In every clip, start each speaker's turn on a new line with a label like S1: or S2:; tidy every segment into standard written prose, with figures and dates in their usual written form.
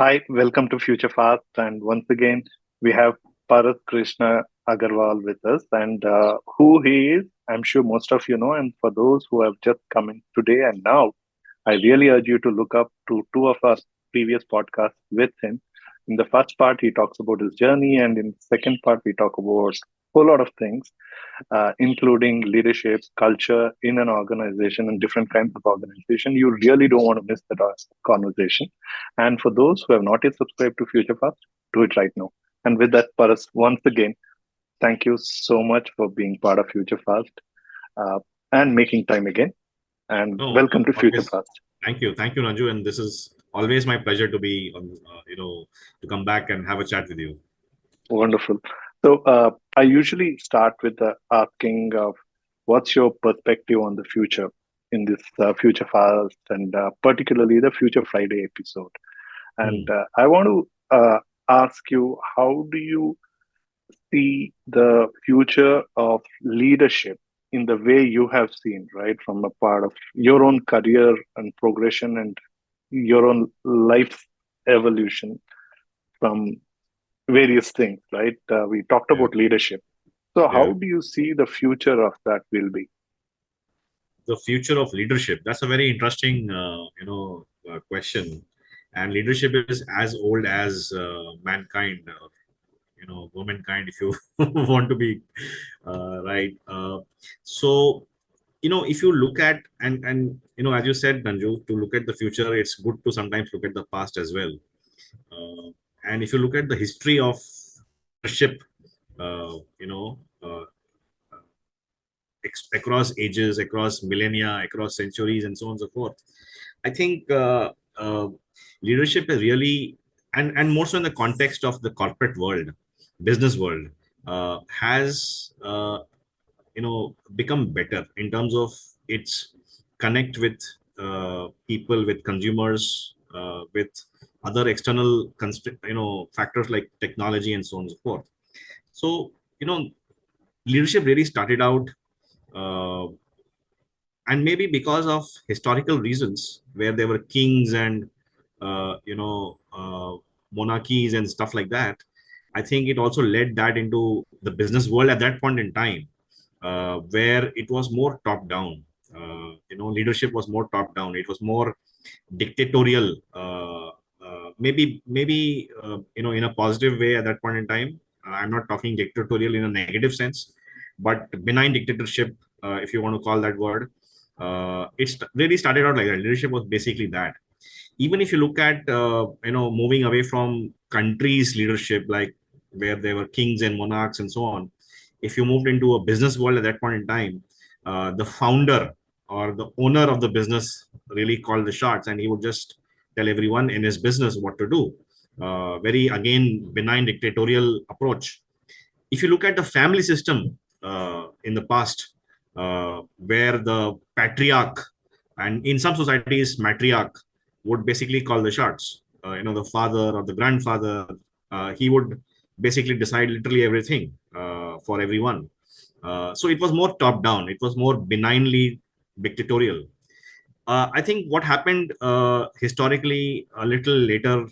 S1: Hi, welcome to Future Fast. And once again, we have Pawas Krishna Agarwal with us. And who he is, I'm sure most of you know. And for those who have just come in today and now, I really urge you to look up to two of our previous podcasts with him. In the first part, he talks about his journey, and in the second part, we talk about a whole lot of things, including leadership, culture in an organization, and different kinds of organization. You really don't want to miss that conversation. And for those who have not yet subscribed to Future Fast, do it right now. And with that, Paras, once again, thank you so much for being part of Future Fast uh, and making time again. And
S2: No,
S1: welcome to Future
S2: always.
S1: Fast.
S2: Thank you, Ranju, and this is always my pleasure to be on, to come back and have a chat with you.
S1: Wonderful. So I usually start with asking what's your perspective on the future in this Future Fast and particularly the Future Friday episode. And
S2: Hmm.
S1: I want to ask you, how do you see the future of leadership in the way you have seen, right, from a part of your own career and progression and your own life evolution from various things, right? We talked
S2: Yeah,
S1: about leadership. So,
S2: yeah.
S1: how do you see the future of that will be?
S2: The future of leadership. That's a very interesting, question. And leadership is as old as mankind, womankind, if you want to be right. So if you look at as you said, Nanju, to look at the future, it's good to sometimes look at the past as well. And if you look at the history of leadership, uh, you know, uh, across ages, across millennia, across centuries, and so on and so forth, I think leadership is really, and more so in the context of the corporate world, business world, has become better in terms of its connect with people, with consumers, with other external factors like technology and so on and so forth. So leadership really started out, uh, and maybe because of historical reasons where there were kings and monarchies and stuff like that. I think it also led that into the business world at that point in time, where it was more top down. Leadership was more top down. It was more dictatorial. Maybe in a positive way at that point in time. I'm not talking dictatorial in a negative sense, but benign dictatorship, if you want to call that word. It's really started out like that. Leadership was basically that. Even if you look at moving away from countries leadership, like where there were kings and monarchs and so on, if you moved into a business world at that point in time, the founder or the owner of the business really called the shots, and he would just tell everyone in his business what to do. Very, again, benign dictatorial approach. If you look at the family system in the past, where the patriarch, and in some societies matriarch, would basically call the shots. The father or the grandfather, he would basically decide literally everything for everyone. So it was more top down. It was more benignly dictatorial. I think what happened historically a little later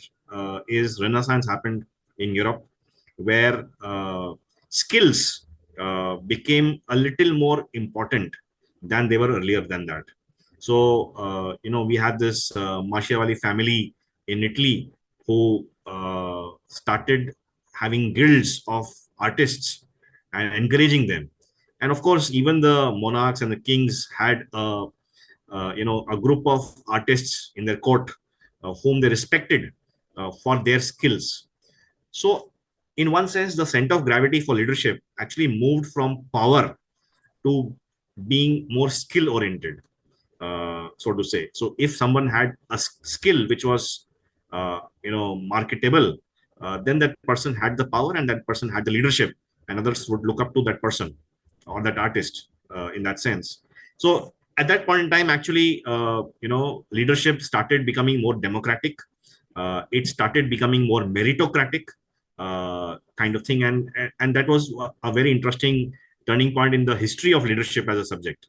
S2: is Renaissance happened in Europe, where skills became a little more important than they were earlier than that. So, we had this Machiavelli family in Italy who started having guilds of artists and encouraging them. And of course, even the monarchs and the kings had a group of artists in their court whom they respected for their skills. So, in one sense, the center of gravity for leadership actually moved from power to being more skill oriented, so to say. So, if someone had a skill which was, marketable, then that person had the power and that person had the leadership, and others would look up to that person or that artist in that sense. So, at that point in time, actually, leadership started becoming more democratic. It started becoming more meritocratic, kind of thing, and that was a very interesting turning point in the history of leadership as a subject.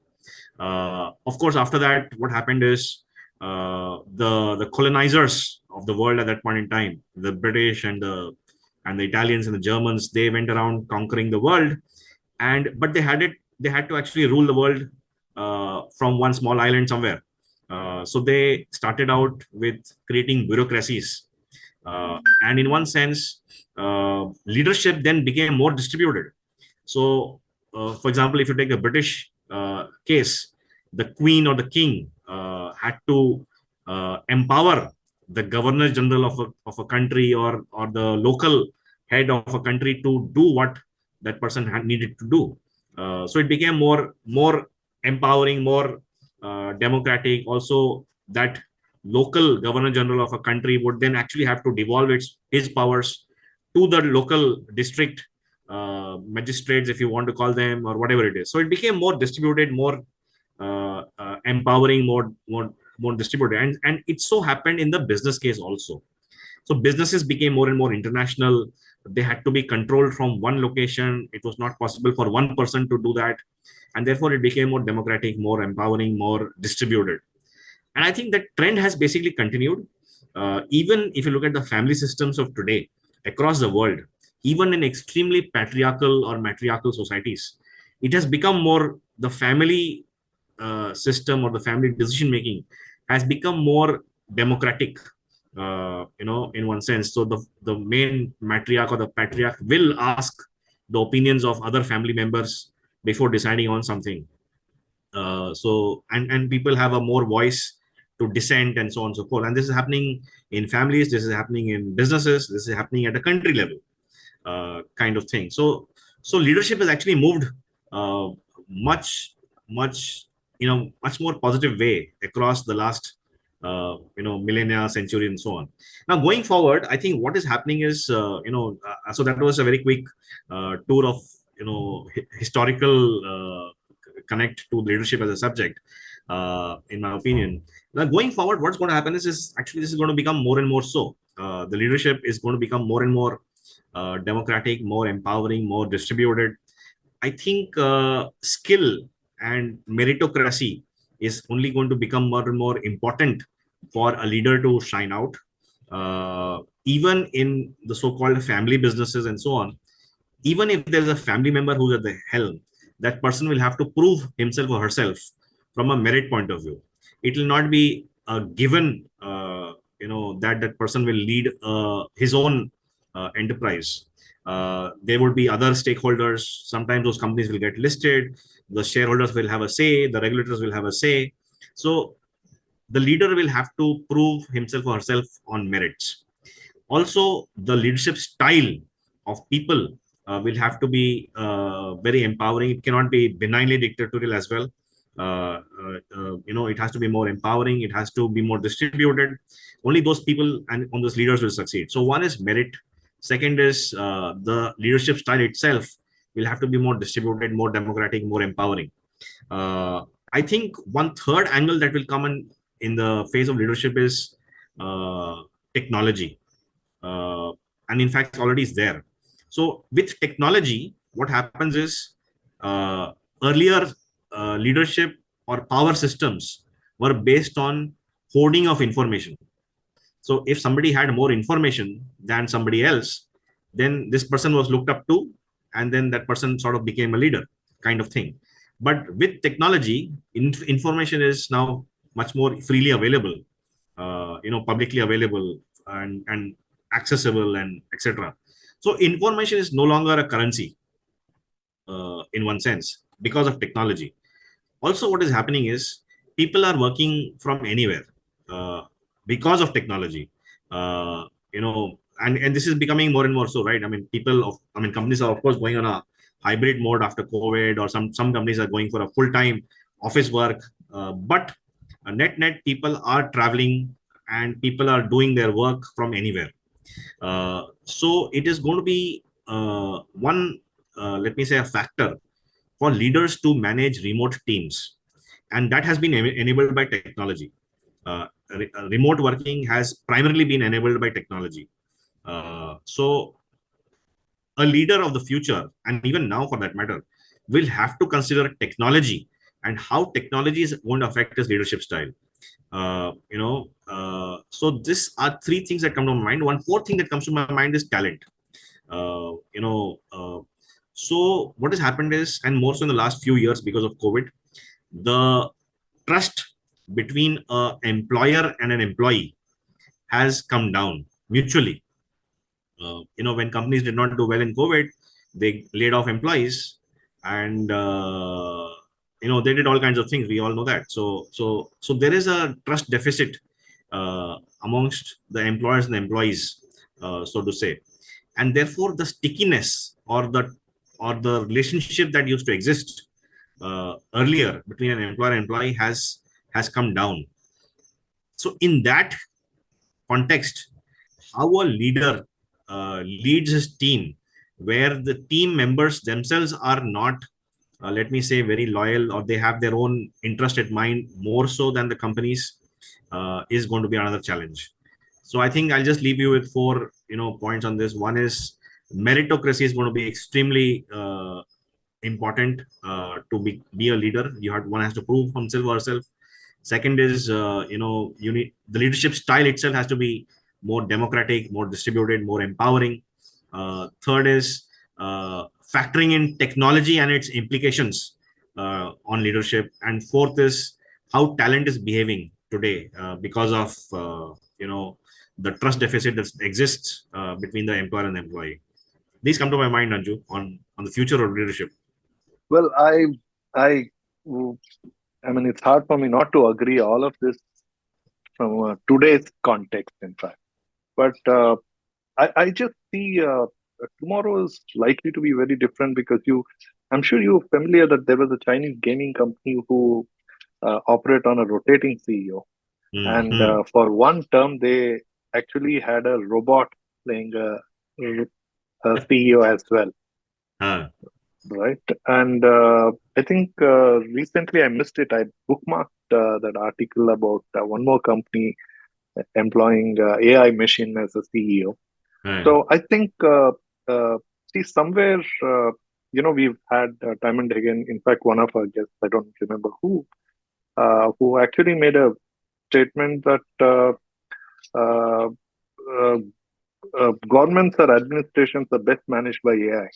S2: Of course, after that, what happened is the colonizers of the world at that point in time. The British and the Italians and the Germans, they went around conquering the world, and but they had to actually rule the world from one small island somewhere. So they started out with creating bureaucracies, and in one sense, leadership then became more distributed. So, for example, if you take the British case, the Queen or the King had to empower the Governor General of a country, or the local head of a country to do what that person had needed to do. So it became more empowering, more democratic. Also, that local Governor General of a country would then actually have to devolve his powers to the local district magistrates, if you want to call them, or whatever it is. So it became more distributed, more empowering, more distributed, and it so happened in the business case also. So businesses became more and more international. They had to be controlled from one location. It was not possible for one person to do that, and therefore it became more democratic, more empowering, more distributed. And I think that trend has basically continued. Even if you look at the family systems of today across the world, even in extremely patriarchal or matriarchal societies, it has become more the family system, or the family decision making has become more democratic, in one sense. So the main matriarch or the patriarch will ask the opinions of other family members before deciding on something. So and people have a more voice to dissent, and so on and so forth. And this is happening in families, this is happening in businesses, this is happening at a country level, kind of thing. So leadership has actually moved uh, much much more positive way across the last millennia, century, and so on. Now going forward, I think what is happening is so that was a very quick tour of historical connect to leadership as a subject, in my opinion. Now, going forward, what's going to happen is actually this is going to become more and more so. The leadership is going to become more and more democratic, more empowering, more distributed. I think skill and meritocracy is only going to become more and more important for a leader to shine out. Even in the so-called family businesses and so on, even if there's a family member who's at the helm, that person will have to prove himself or herself from a merit point of view. It will not be a given, that that person will lead his own enterprise. There would be other stakeholders. Sometimes those companies will get listed. The shareholders will have a say. The regulators will have a say. So the leader will have to prove himself or herself on merits. Also, the leadership style of people will have to be very empowering. It cannot be benignly dictatorial as well. It has to be more empowering. It has to be more distributed. Only those people and on those leaders will succeed. So one is merit. Second is the leadership style itself will have to be more distributed, more democratic, more empowering. I think one third angle that will come in the phase of leadership is technology, and in fact already is there. So with technology, what happens is earlier leadership or power systems were based on hoarding of information. So if somebody had more information than somebody else, then this person was looked up to, and then that person sort of became a leader, kind of thing. But with technology, information is now much more freely available, publicly available, and accessible, and etc. So information is no longer a currency, in one sense, because of technology. Also, what is happening is people are working from anywhere uh, because of technology. And this is becoming more and more so, right? I mean, companies are of course going on a hybrid mode after COVID, or some companies are going for a full time office work. But net people are traveling, and people are doing their work from anywhere. So it is going to be one, let me say, a factor for leaders to manage remote teams, and that has been enabled by technology. Remote working has primarily been enabled by technology. So a leader of the future, and even now for that matter, will have to consider technology and how technology is going to affect his leadership style. So these are three things that come to my mind. One fourth thing that comes to my mind is talent. uh, you know uh, so what has happened is, and more so in the last few years because of COVID, the trust between a employer and an employee has come down mutually. When companies did not do well in COVID, they laid off employees, and they did all kinds of things. We all know that. So there is a trust deficit amongst the employers and the employees, so to say, and therefore the stickiness or the relationship that used to exist earlier between an employer and employee has come down. So in that context, how a leader leads his team, where the team members themselves are not, let me say, very loyal, or they have their own interest at mind more so than the companies, is going to be another challenge. So I think I'll just leave you with four points on this. One is meritocracy is going to be extremely important to be a leader. One has to prove himself or herself. Second is, you need the leadership style itself has to be more democratic, more distributed, more empowering. Third is factoring in technology and its implications on leadership. And fourth is how talent is behaving today because of the trust deficit that exists between the employer and the employee. These come to my mind, Anju, on the future of leadership.
S1: Well, I, I mean, it's hard for me not to agree all of this from today's context, in fact. But I just see tomorrow is likely to be very different because I'm sure you're familiar that there was a Chinese gaming company who operate on a rotating CEO. And
S2: Mm-hmm.
S1: for one term, they actually had a robot playing a CEO as well,
S2: Uh,
S1: right? And I think recently I missed it. I bookmarked that article about one more company employing AI machine as a CEO.
S2: uh,
S1: So I think, see, somewhere, we've had time and again, in fact, one of our guests, I don't remember who actually made a statement that uh, uh, governments or administrations are best managed by AI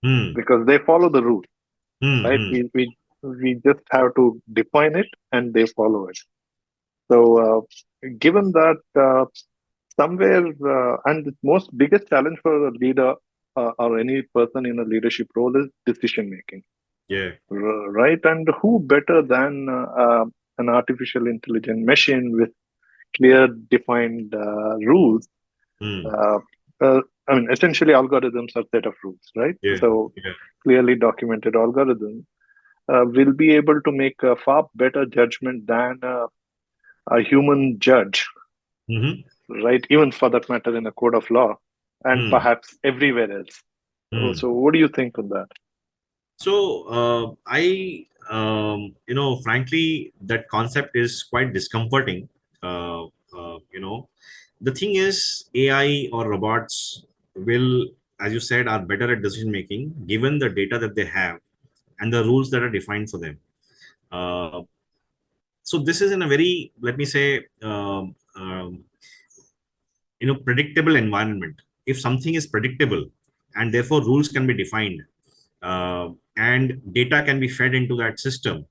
S2: mm,
S1: because they follow the rules, right?
S2: mm,
S1: We just have to define it and they follow it. So, given that, somewhere, and the most biggest challenge for a leader or any person in a leadership role is decision making,
S2: yeah.
S1: right? And who better than an artificial intelligent machine with clear defined rules?
S2: Mm,
S1: Uh, I mean, essentially, algorithms are set of rules, right?
S2: yeah.
S1: So,
S2: Yeah.
S1: clearly documented algorithms will be able to make a far better judgment than a human judge,
S2: Mm-hmm.
S1: right? Even for that matter, in a code of law, and
S2: Mm,
S1: perhaps everywhere else.
S2: mm.
S1: So, what do you think on that?
S2: So frankly, that concept is quite discomforting. Uh, the thing is, AI or robots will, as you said, are better at decision making given the data that they have and the rules that are defined for them. Uh, so this is in a very, let me say, predictable environment. If something is predictable and therefore rules can be defined, and data can be fed into that system,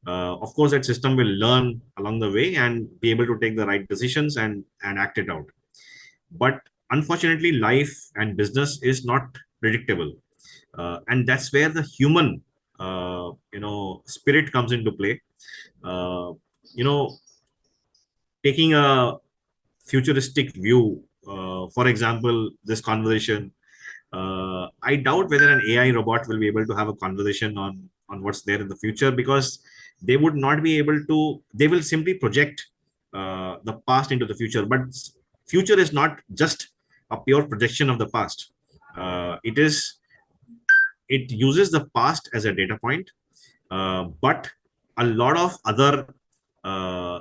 S2: of course that system will learn along the way and be able to take the right decisions and act it out. But unfortunately, life and business is not predictable, and that's where the human spirit comes into play. uh, you know Taking a futuristic view, for example, this conversation, I doubt whether an AI robot will be able to have a conversation on what's there in the future, because they would not be able to. They will simply project the past into the future, but future is not just a pure projection of the past. It uses the past as a data point, but a lot of other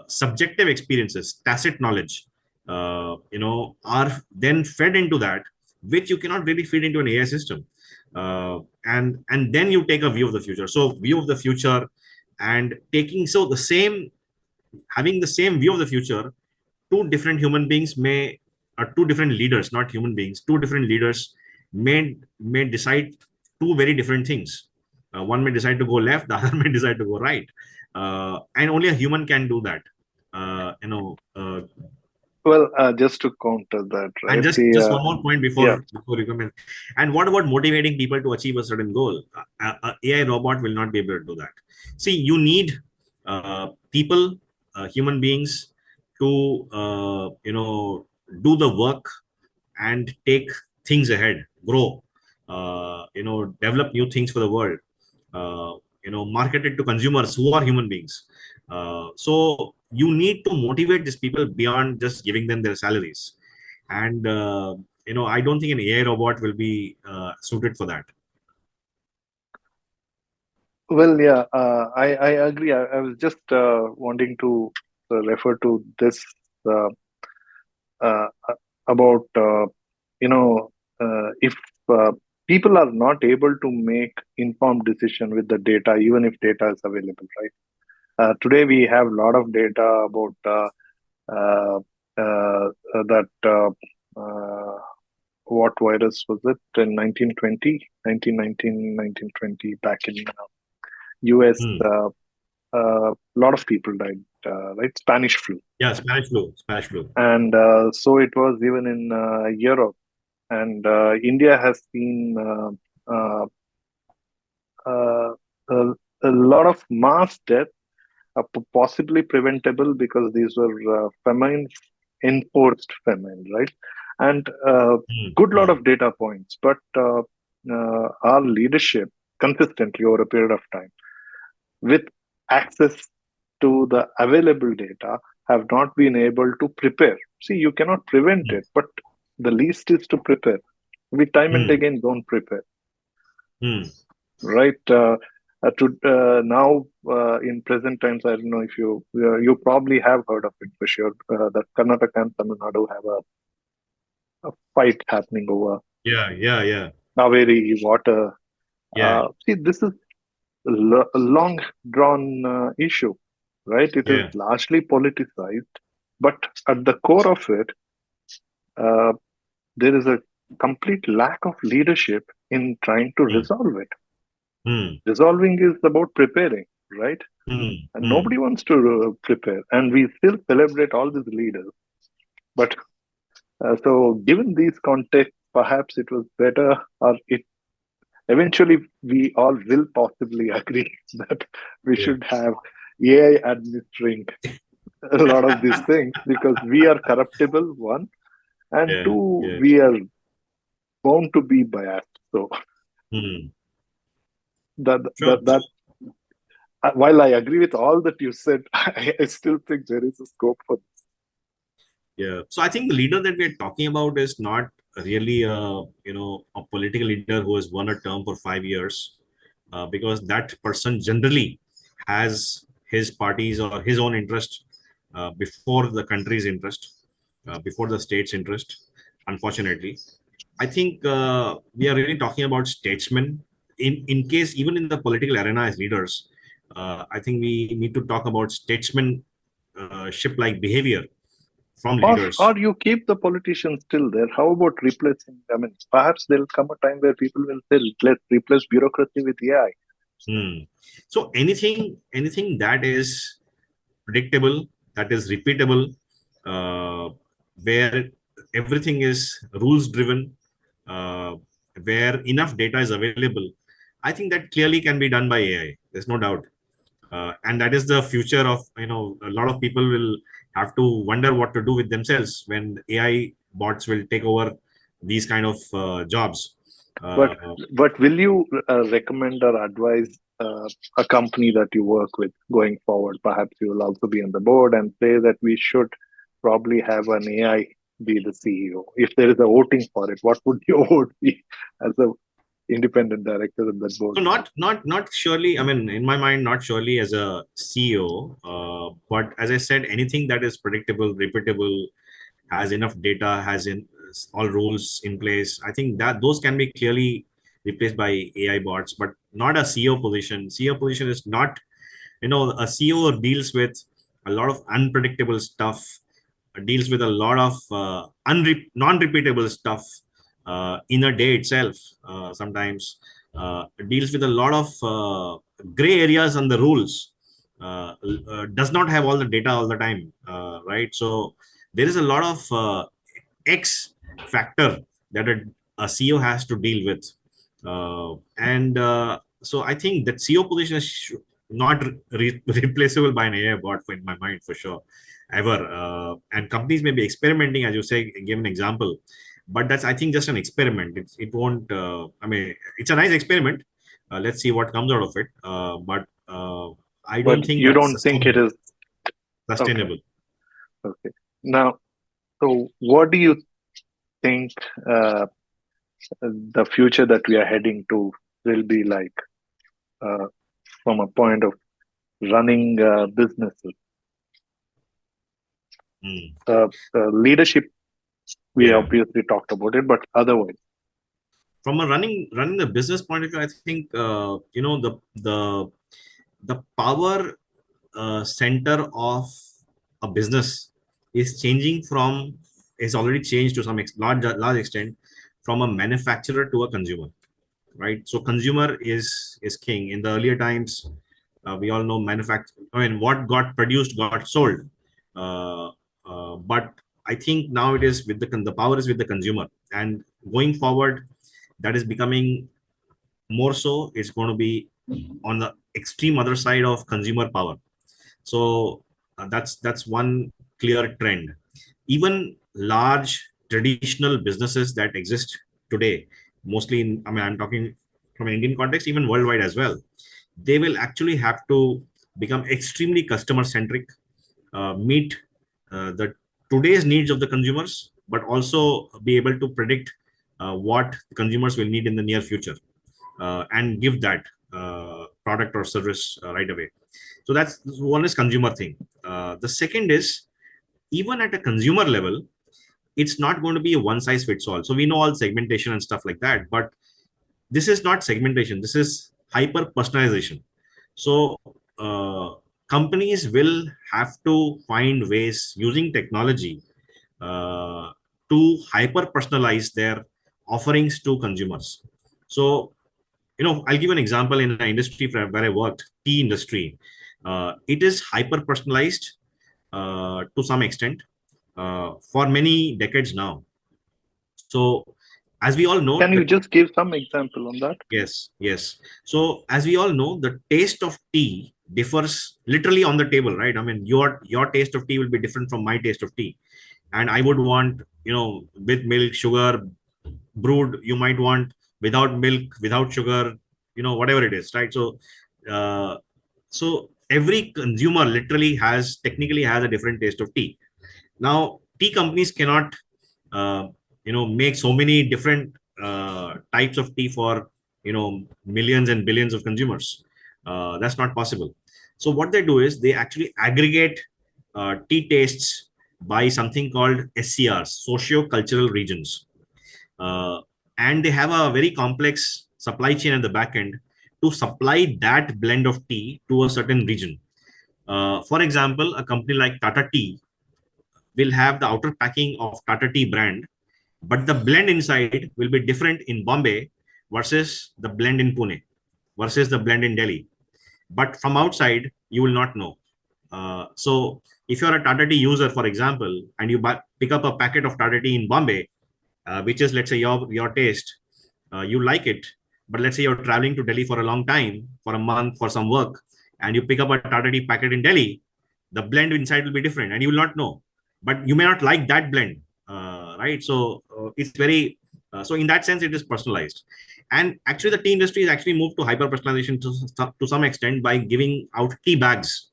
S2: subjective experiences, tacit knowledge, are then fed into that, which you cannot really feed into an AI system. And then you take a view of the future. So view of the future, and taking, so the same having the same view of the future, two different human beings may, or two different leaders, not human beings, two different leaders may decide two very different things. One may decide to go left, the other may decide to go right, and only a human can do that. Uh, you know, uh,
S1: Well, just to counter that,
S2: and
S1: right?
S2: just one more point
S1: Yeah.
S2: before you comment. And what about motivating people to achieve a certain goal? AI robot will not be able to do that. See, you need people, human beings, to do the work and take things ahead, grow, develop new things for the world, market it to consumers who are human beings. So you need to motivate these people beyond just giving them their salaries. And, I don't think an AI robot will be suited for that.
S1: Well, yeah, I agree. I was just wanting to refer to this uh, uh, about, if people are not able to make informed decision with the data, even if data is available, right? Today we have a lot of data about uh, that what virus was it in 1920, 1919, 1920, back in US.
S2: Hmm.
S1: A lot of people died, right? Spanish flu.
S2: Yeah, Spanish flu.
S1: And so it was even in Europe. And India has seen uh, a, a lot of mass death, possibly preventable because these were famine, enforced famine, right? And
S2: Hmm.
S1: good lot
S2: Hmm.
S1: of data points, but our leadership consistently over a period of time, with access to the available data, have not been able to prepare. See, you cannot prevent
S2: Hmm.
S1: it, but the least is to prepare. We time and
S2: Hmm.
S1: again don't prepare,
S2: Hmm.
S1: right? To now in present times, I don't know if you probably have heard of it for sure. That Karnataka and Tamil Nadu have a fight happening over
S2: Yeah, yeah, yeah,
S1: Kaveri water.
S2: yeah,
S1: See, this is a long drawn issue, right? It is
S2: yeah.
S1: largely politicized, but at the core of it, uh, there is a complete lack of leadership in trying to
S2: Hmm.
S1: resolve it.
S2: Hmm.
S1: Resolving is about preparing, right?
S2: Hmm.
S1: And
S2: Hmm.
S1: nobody wants to prepare. And we still celebrate all these leaders. But so, given these contexts, perhaps it was better, or it eventually we all will possibly agree that we
S2: Yeah.
S1: should have AI administering a lot of these things because we are corruptible, one, and
S2: Yeah,
S1: two,
S2: yeah.
S1: we are bound to be biased. So
S2: Hmm.
S1: that
S2: Sure.
S1: that that while I agree with all that you said, I still think there is a scope for this.
S2: Yeah. So I think the leader that we're talking about is not really a political leader who has won a term for 5 years, because that person generally has his party's or his own interest before the country's interest, before the state's interest. Unfortunately, I think we are really talking about statesmen. In case even in the political arena as leaders, I think we need to talk about statesman ship like behavior from
S1: Or
S2: leaders.
S1: you keep the politicians still there. How about replacing? I mean, perhaps there'll come a time where people will say, let's replace bureaucracy with AI.
S2: Hmm. So anything that is predictable, that is repeatable, uh, where everything is rules driven, uh, where enough data is available, I think that clearly can be done by AI. There's no doubt. And that is the future of, a lot of people will have to wonder what to do with themselves when AI bots will take over these kind of jobs.
S1: But
S2: uh,
S1: but will you recommend or advise a company that you work with going forward? Perhaps you will also be on the board and say that we should probably have an AI be the CEO. If there is a voting for it, what would your vote be as a independent director of that board?
S2: So not surely. I mean, in my mind, not surely as a CEO, but as I said, anything that is predictable, repeatable, has enough data, has in all rules in place. I think that those can be clearly replaced by AI bots, but not a CEO position. CEO position is not, a CEO deals with a lot of unpredictable stuff, deals with a lot of non-repeatable stuff in a day itself. Sometimes deals with a lot of gray areas on the rules. Does not have all the data all the time, right? So there is a lot of X factor that a CEO has to deal with, and so I think that CEO position is not replaceable by an AI bot, in my mind, for sure, ever. And companies may be experimenting, as you say, give an example, but that's, I think, just an experiment. It won't. I mean, it's a nice experiment. Let's see what comes out of it. But I
S1: But
S2: don't think
S1: you
S2: that's
S1: don't think it
S2: sustainable.
S1: is okay.
S2: Sustainable.
S1: Okay. Now, so what do you think the future that we are heading to will be like uh, from a point of running businesses?
S2: Mm.
S1: Leadership, we
S2: Yeah.
S1: obviously talked about it, but otherwise,
S2: From a running the business point of view, I think the power center of a business is changing from is already changed to some large extent from a manufacturer to a consumer, right? So consumer is king. In the earlier times, we all know manufacture, I mean, what got produced got sold. uh, but I think now it is with the power is with the consumer, and going forward, that is becoming more so. It's going to be on the extreme other side of consumer power. So that's one clear trend. Even large traditional businesses that exist today, mostly in, I mean, I'm talking from an Indian context, even worldwide as well, they will actually have to become extremely customer centric, meet the today's needs of the consumers, but also be able to predict what the consumers will need in the near future, and give that product or service right away. So that's one is consumer thing. The second is, even at a consumer level, it's not going to be a one size fits all. So we know all segmentation and stuff like that, but this is not segmentation. This is hyper personalization. So companies will have to find ways using technology uh, to hyper personalize their offerings to consumers. So, I'll give an example. In an industry where I worked, tea industry, it is hyper personalized to some extent for many decades now. So as we all know,
S1: can you just give some example on that?
S2: yes. So as we all know, the taste of tea differs literally on the table, right? I mean, your taste of tea will be different from my taste of tea, and I would want, with milk, sugar, brewed. You might want without milk, without sugar, whatever it is, right? Uh, so every consumer literally technically has a different taste of tea. Now, tea companies cannot, uh, make so many different types of tea for, millions and billions of consumers. That's not possible. So what they do is they actually aggregate tea tastes by something called SCRs, socio-cultural regions, uh, and they have a very complex supply chain at the back end to supply that blend of tea to a certain region. For example, a company like Tata Tea will have the outer packing of Tata Tea brand, but the blend inside will be different in Bombay versus the blend in Pune versus the blend in Delhi. But from outside, you will not know. So if you're a Tata Tea user, for example, and you pick up a packet of Tata Tea in Bombay, which is, let's say, your taste, you like it, but let's say you're traveling to Delhi for a long time, for a month, for some work, and you pick up a Tata Tea packet in Delhi, the blend inside will be different, and you will not know. But you may not like that blend, right? So it's very so in that sense, it is personalized. And actually, the tea industry has actually moved to hyper personalization to some extent by giving out tea bags.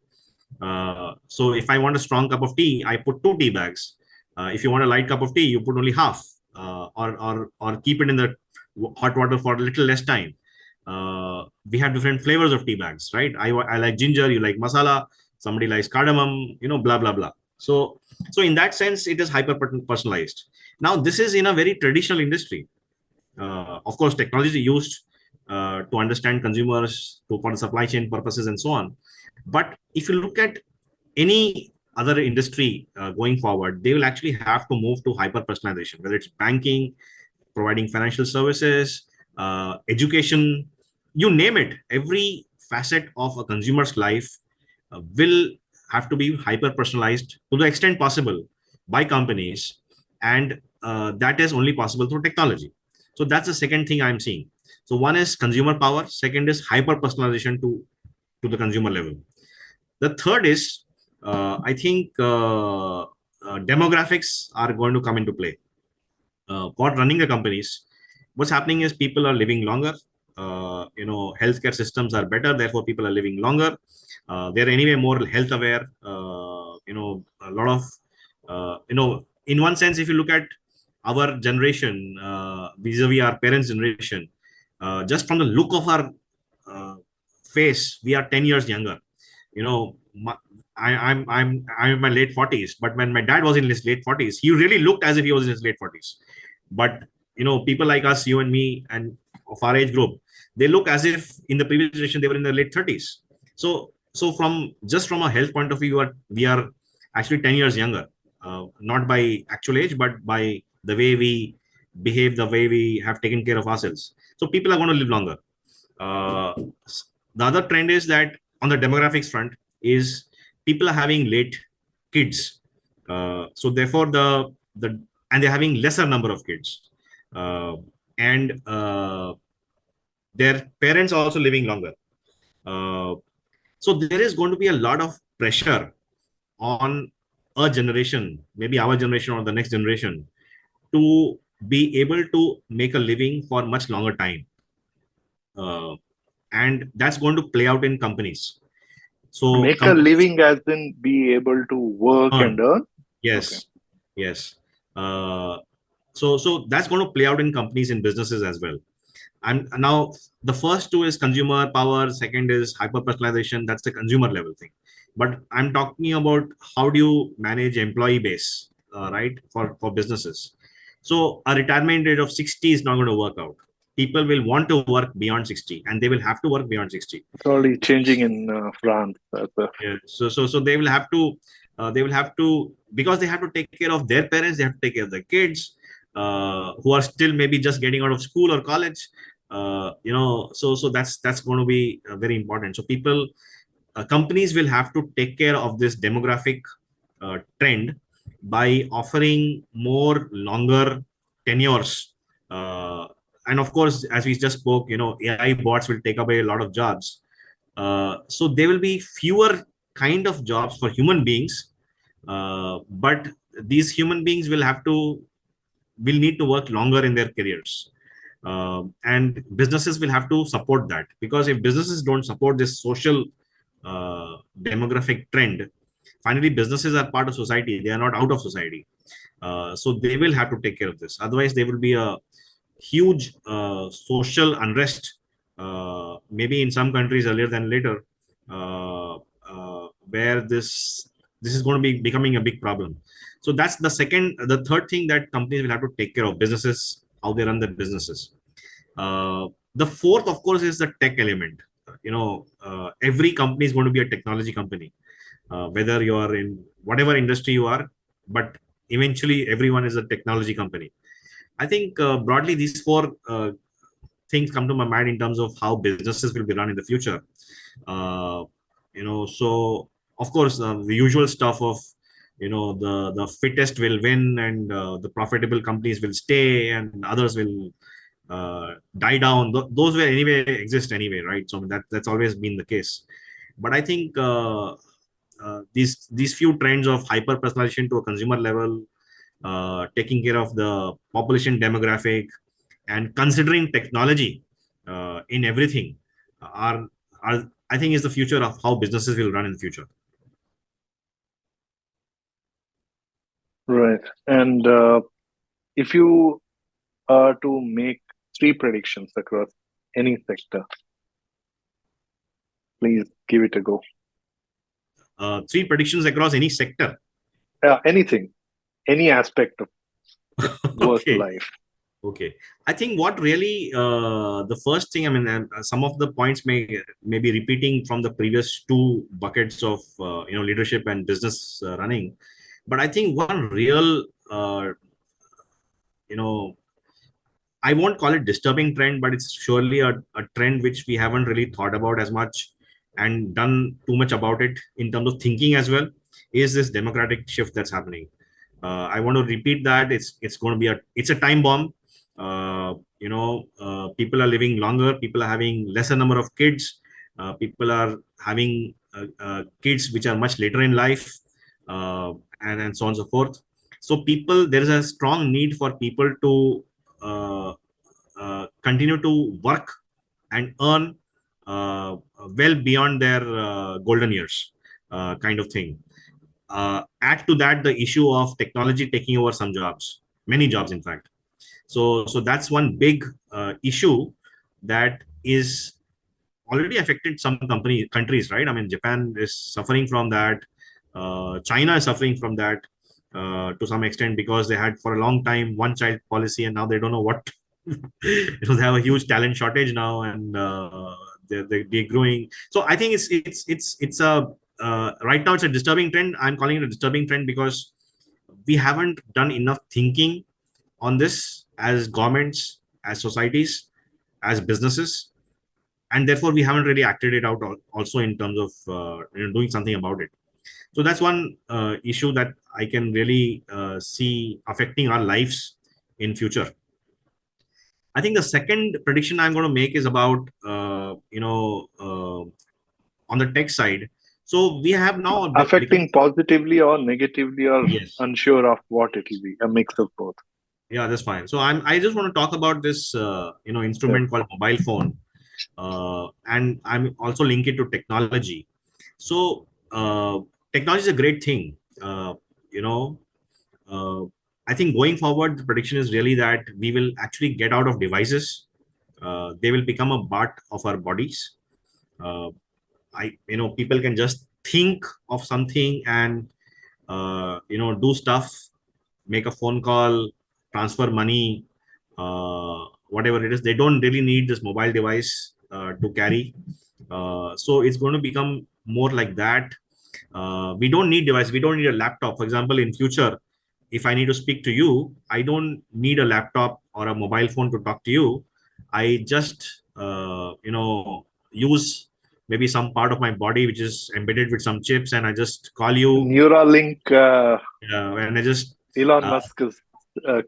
S2: So if I want a strong cup of tea, I put two tea bags. If you want a light cup of tea, you put only half, or keep it in the hot water for a little less time. We have different flavors of tea bags, right? I like ginger, you like masala, somebody likes cardamom, blah blah blah. So in that sense, it is hyper personalized. Now, this is in a very traditional industry. Of course, technology used to understand consumers, for the supply chain purposes and so on. But if you look at any other industry going forward, they will actually have to move to hyper personalization, whether it's banking, providing financial services, education, you name it. Every facet of a consumer's life will have to be hyper personalized to the extent possible by companies, and that is only possible through technology. So that's the second thing I'm seeing. So one is consumer power, second is hyper personalization to the consumer level. The third is, I think, demographics are going to come into play for running the companies. What's happening is people are living longer. Healthcare systems are better, therefore people are living longer. They're anyway more health aware. A lot of, in one sense, if you look at our generation vis-a-vis our parents' generation, just from the look of our uh, face, we are 10 years younger. You know, I'm in my late 40s, but when my dad was in his late 40s, he really looked as if he was in his late 40s. But people like us, you and me, and of our age group, they look as if in the previous generation they were in their late 30s. So from just from a health point of view, we are actually 10 years younger, not by actual age, but by the way we behave, the way we have taken care of ourselves. So people are going to live longer. uh, the other trend is that on the demographics front is people are having late kids. So therefore the and they're having lesser number of kids, uh, and their parents are also living longer. Uh, so there is going to be a lot of pressure on a generation, maybe our generation or the next generation, to be able to make a living for much longer time. Uh, and that's going to play out in companies. So
S1: Make a
S2: companies
S1: living as in be able to work and
S2: earn.
S1: earn. Okay.
S2: Yes, yes. Uh, so that's going to play out in companies and businesses as well. And now the first two is consumer power, second is hyper personalization. That's the consumer level thing. But I'm talking about how do you manage employee base, right? For businesses. So a retirement age of 60 is not going to work out. People will want to work beyond 60, and they will have to work beyond 60.
S1: It's already changing in France.
S2: Yeah. So they will have to, because they have to take care of their parents, they have to take care of their kids, who are still maybe just getting out of school or college. So that's going to be very important. So companies will have to take care of this demographic trend by offering more longer tenures. And of course, as we just spoke, AI bots will take away a lot of jobs. So there will be fewer kind of jobs for human beings, but these human beings will need to work longer in their careers. And businesses will have to support that, because if businesses don't support this social demographic trend, finally businesses are part of society, they are not out of society. So they will have to take care of this, otherwise there will be a huge social unrest, maybe in some countries earlier than later, where this is going to be becoming a big problem. So that's the third thing that companies will have to take care of, businesses, how they run their businesses. The fourth, of course, is the tech element. Every company is going to be a technology company, whether you are in whatever industry you are, but eventually everyone is a technology company. I think broadly these four things come to my mind in terms of how businesses will be run in the future. Uh, so of course the usual stuff of the fittest will win, and the profitable companies will stay and others will die down. Those will anyway exist anyway, right? So that's always been the case. But I think these few trends of hyper personalization to a consumer level, taking care of the population demographic, and considering technology in everything are I think is the future of how businesses will run in the future.
S1: Right. And if you are to make three predictions across any sector, please give it a go.
S2: Three predictions across any sector.
S1: Anything, any aspect of work
S2: Okay.
S1: life.
S2: Okay, I think what really the first thing, I mean, some of the points may be repeating from the previous two buckets of leadership and business running, but I think one real you know I won't call it disturbing trend, but it's surely a trend which we haven't really thought about as much and done too much about it in terms of thinking as well. Is this democratic shift that's happening? I want to repeat that it's going to be a time bomb. People are living longer. People are having lesser number of kids. People are having kids which are much later in life, and so on and so forth. So there is a strong need for people to uh, continue to work and earn well beyond their golden years, kind of thing. Add to that the issue of technology taking over some jobs, many jobs, in fact. So that's one big issue that is already affected some countries, right? I mean, Japan is suffering from that. China is suffering from that to some extent because they had for a long time one child policy, and now they don't know what. They have a huge talent shortage now, and they're growing. So I think it's a right now it's a disturbing trend. I'm calling it a disturbing trend because we haven't done enough thinking on this as governments, as societies, as businesses, and therefore we haven't really acted it out also in terms of doing something about it. So that's one issue that I can really see affecting our lives in future. I think the second prediction I'm going to make is about on the tech side. So we have now become.
S1: Affecting positively or negatively, or
S2: Yes.
S1: unsure of what it will be, a mix of both.
S2: Yeah, that's fine. So I just want to talk about this
S1: Yes.
S2: instrument called mobile phone, and I'm also link it to technology. So technology is a great thing. You know, uh, I think going forward, the prediction is really that we will actually get out of devices. They will become a part of our bodies. Uh, People can just think of something and do stuff, make a phone call, transfer money, whatever it is. They don't really need this mobile device to carry. So it's going to become more like that. We don't need device. We don't need a laptop. For example, in future, if I need to speak to you, I don't need a laptop or a mobile phone to talk to you. I just use maybe some part of my body which is embedded with some chips, and I just call you.
S1: Neuralink,
S2: And I just
S1: Elon
S2: uh,
S1: Musk's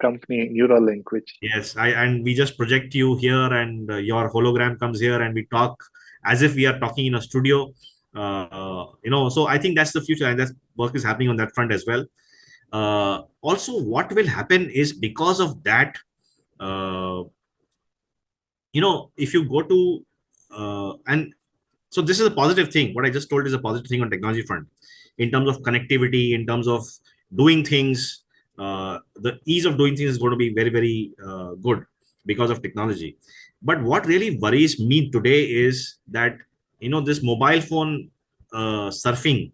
S1: company, Neuralink, which
S2: yes, and we just project you here, and your hologram comes here, and we talk as if we are talking in a studio. So I think that's the future, and that work is happening on that front as well. Also, what will happen is because of that, uh, if you go to and so this is a positive thing. What I just told is a positive thing on technology front, in terms of connectivity, in terms of doing things. The ease of doing things is going to be very, very good because of technology. But what really worries me today is that this mobile phone surfing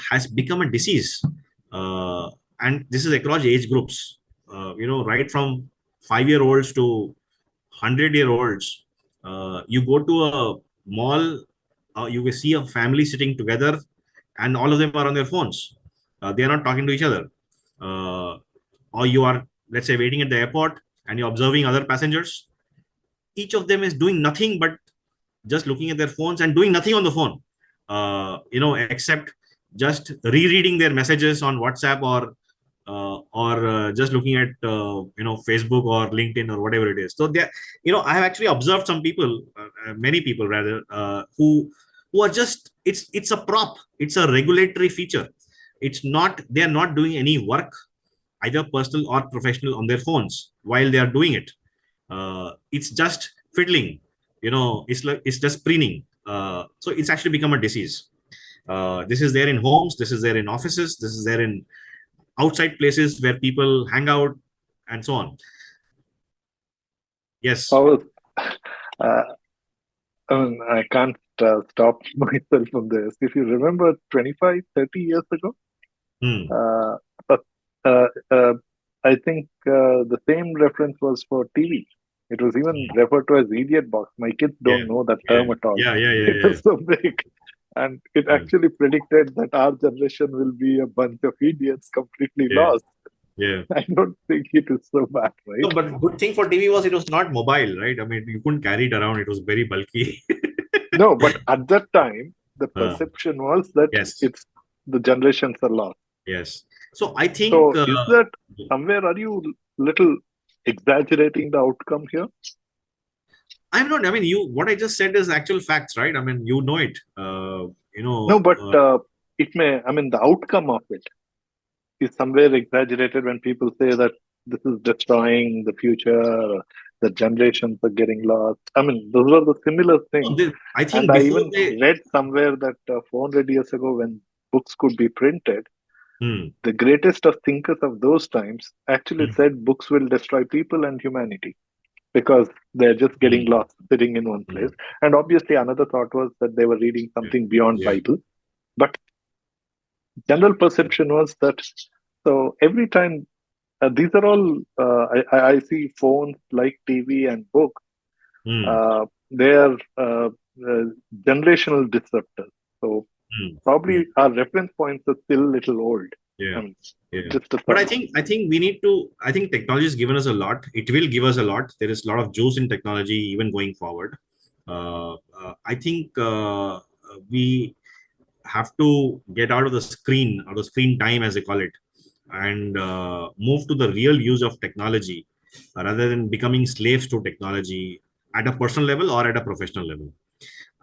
S2: has become a disease, uh, and this is across age groups. Right from 5-year-olds to 100-year-olds. You go to a mall, you will see a family sitting together, and all of them are on their phones. They are not talking to each other. Or you are, let's say, waiting at the airport, and you're observing other passengers. Each of them is doing nothing but just looking at their phones and doing nothing on the phone, except just rereading their messages on WhatsApp, or just looking at Facebook or LinkedIn or whatever it is. So there, I have actually observed some people, many people rather, who are just, it's a prop, it's a regulatory feature. It's not, they are not doing any work, either personal or professional, on their phones while they are doing it. It's just fiddling, it's just preening. So it's actually become a disease. This is there in homes, this is there in offices, this is there in outside places where people hang out, and so on. Yes.
S1: Pawas, uh, I mean, I can't stop myself from this. If you remember 25, 30 years ago,
S2: Hmm.
S1: uh, uh, uh, I think the same reference was for TV. It was even referred to as idiot box. My kids
S2: Yeah,
S1: don't know that
S2: yeah,
S1: term at all.
S2: yeah, yeah, yeah,
S1: It
S2: yeah,
S1: was so big. And it
S2: yeah,
S1: actually predicted that our generation will be a bunch of idiots completely
S2: yeah,
S1: lost.
S2: yeah.
S1: I don't think it is so bad, right?
S2: No, but good thing for TV was it was not mobile, right? I mean, you couldn't carry it around. It was very bulky.
S1: No, but at that time, the
S2: Uh,
S1: perception was that
S2: yes,
S1: it's the generations are lost.
S2: yes. So I think
S1: So is that somewhere, are you little exaggerating the outcome here?
S2: I'm not. I mean, you. What I just said is actual facts, right? I mean, you know it. You
S1: No,
S2: know.
S1: but it may, I mean, the outcome of it is somewhere exaggerated when people say that this is destroying the future, the generations are getting lost. I mean, those are the similar things.
S2: I
S1: And
S2: think
S1: I
S2: before
S1: even
S2: they.
S1: read somewhere that 400 years ago, when books could be printed,
S2: Hmm,
S1: the greatest of thinkers of those times actually
S2: hmm,
S1: said books will destroy people and humanity because they're just getting
S2: hmm,
S1: lost sitting in one
S2: hmm,
S1: place. And obviously, another thought was that they were reading
S2: yeah,
S1: something beyond
S2: yeah.
S1: Bible. But general perception was that so every time these are all I see phones like TV and books.
S2: Hmm,
S1: They are uh, generational disruptors. So
S2: hmm, hmm,
S1: probably our reference points are still a little old.
S2: yeah,
S1: I mean,
S2: yeah.
S1: just a
S2: But
S1: thought.
S2: I think we need to. I think technology has given us a lot. It will give us a lot. There is a lot of juice in technology even going forward. I think we have to get out of the screen or the screen time as they call it and move to the real use of technology rather than becoming slaves to technology at a personal level or at a professional level.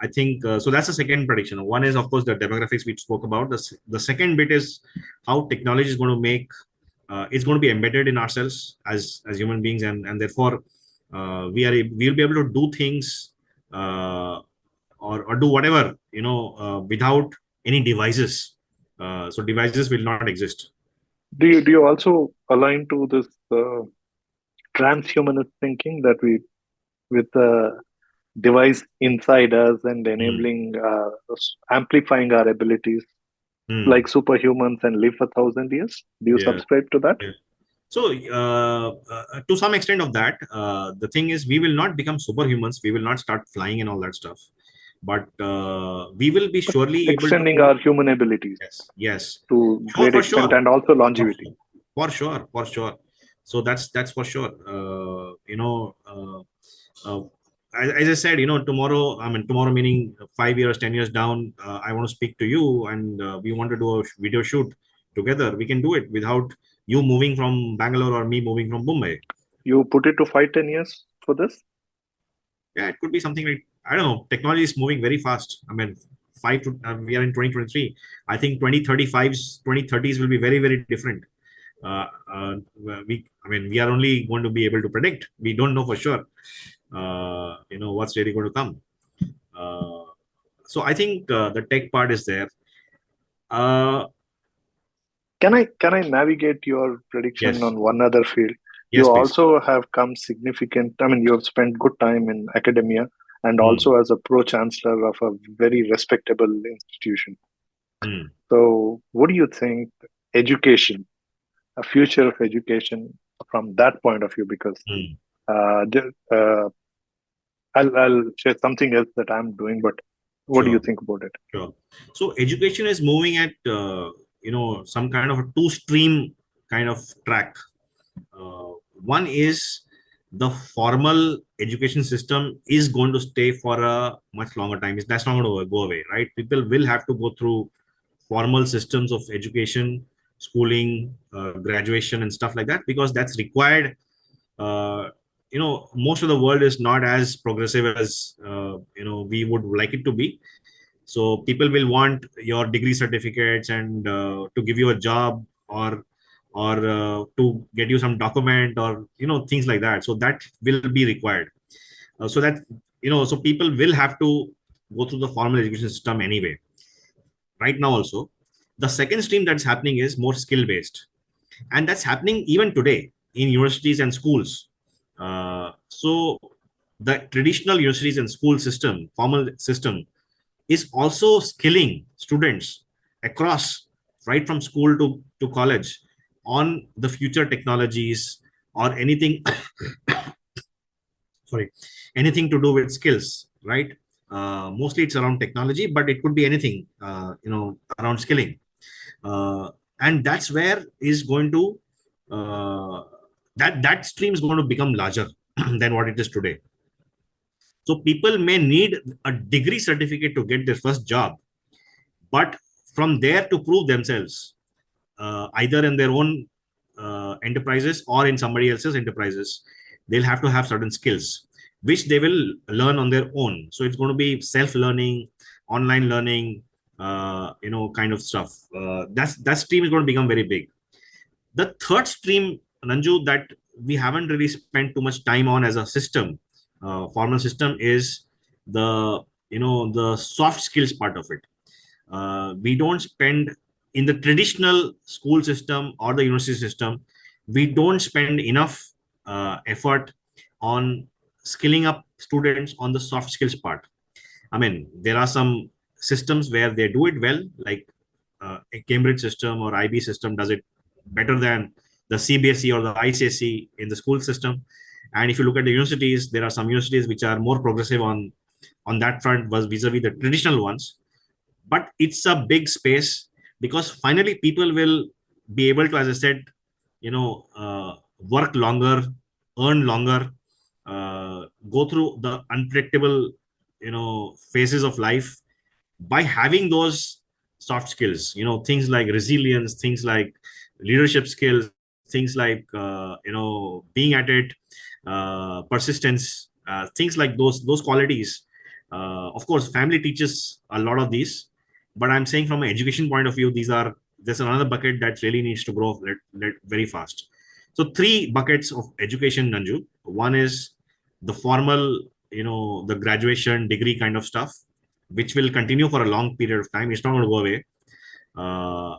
S2: I think so. That's the second prediction. One is, of course, the demographics we spoke about. The second bit is how technology is going to make it's going to be embedded in ourselves as human beings, and therefore we'll be able to do things or do whatever without any devices. So devices will not exist.
S1: Do you also align to this transhumanist thinking that we with the device inside us and
S2: Hmm.
S1: enabling amplifying our abilities like
S2: Hmm.
S1: superhumans and live for 1,000 years? Do you
S2: Yeah.
S1: subscribe to that?
S2: Yeah. So, to some extent of that, the thing is, we will not become superhumans. We will not start flying and all that stuff. But we will be
S1: But
S2: surely able
S1: extending
S2: to.
S1: our human abilities
S2: Yes, yes,
S1: to
S2: sure,
S1: great
S2: for
S1: extent
S2: sure,
S1: and also
S2: for
S1: longevity.
S2: sure, for sure, for sure. So that's for sure. Uh, as I said, tomorrow. I mean, tomorrow meaning 5 years, 10 years down. I want to speak to you, and we want to do a video shoot together. We can do it without you moving from Bangalore or me moving from Mumbai.
S1: You put it to 5-10 years for this?
S2: Yeah, it could be something like I don't know. Technology is moving very fast. I mean, we are in 2023. I think 2035s, 2030s will be very very different. Uh, uh, I mean, we are only going to be able to predict. We don't know for sure. What's really going to come. Uh, so I think the tech part is there. Uh,
S1: Can I navigate your prediction
S2: yes,
S1: on one other field?
S2: yes,
S1: You
S2: please.
S1: also have come significant. I mean, you have spent good time in academia and
S2: Hmm.
S1: also as a pro chancellor of a very respectable institution.
S2: Hmm.
S1: So, what do you think education, a future of education from that point of view? Because
S2: Hmm.
S1: uh, the- uh, I'll share something else that I'm doing, but what do you
S2: Sure.
S1: think about it?
S2: Sure. So education is moving at some kind of a two-stream kind of track. Uh, One is the formal education system is going to stay for a much longer time. That's not going to go away, right? People will have to go through formal systems of education, schooling, graduation, and stuff like that because that's required. Uh, Most of the world is not as progressive as we would like it to be, so people will want your degree certificates and to give you a job or to get you some document or things like that. So that will be required. So that so people will have to go through the formal education system anyway. Right now, also, the second stream that's happening is more skill based, and that's happening even today in universities and schools. So the traditional universities and school system, formal system, is also skilling students across right from school to college on the future technologies or anything sorry, anything to do with skills, right? Mostly it's around technology, but it could be anything, around skilling. uh, and that's where is going to uh, that stream is going to become larger than what it is today. So people may need a degree certificate to get their first job, but from there to prove themselves, either in their own enterprises or in somebody else's enterprises, they'll have to have certain skills which they will learn on their own. So it's going to be self-learning, online learning, kind of stuff. That stream is going to become very big. The third stream, Nanju, that we haven't really spent too much time on as a system, formal system, is the soft skills part of it. We don't spend in the traditional school system or the university system. We don't spend enough effort on skilling up students on the soft skills part. I mean, there are some systems where they do it well, like a Cambridge system or IB system does it better than the CBSE or the ICSE in the school system. And if you look at the universities, there are some universities which are more progressive on that front vis-a-vis the traditional ones. But it's a big space, because finally people will be able to, as I said, work longer, earn longer, go through the unpredictable phases of life by having those soft skills, things like resilience, things like leadership skills, things like being at it, persistence, things like those qualities. Of course family teaches a lot of these, but I'm saying from an education point of view, there's another bucket that really needs to grow very fast. So three buckets of education, Nanju. One is the formal, the graduation degree kind of stuff, which will continue for a long period of time. It's not going to go away. Uh,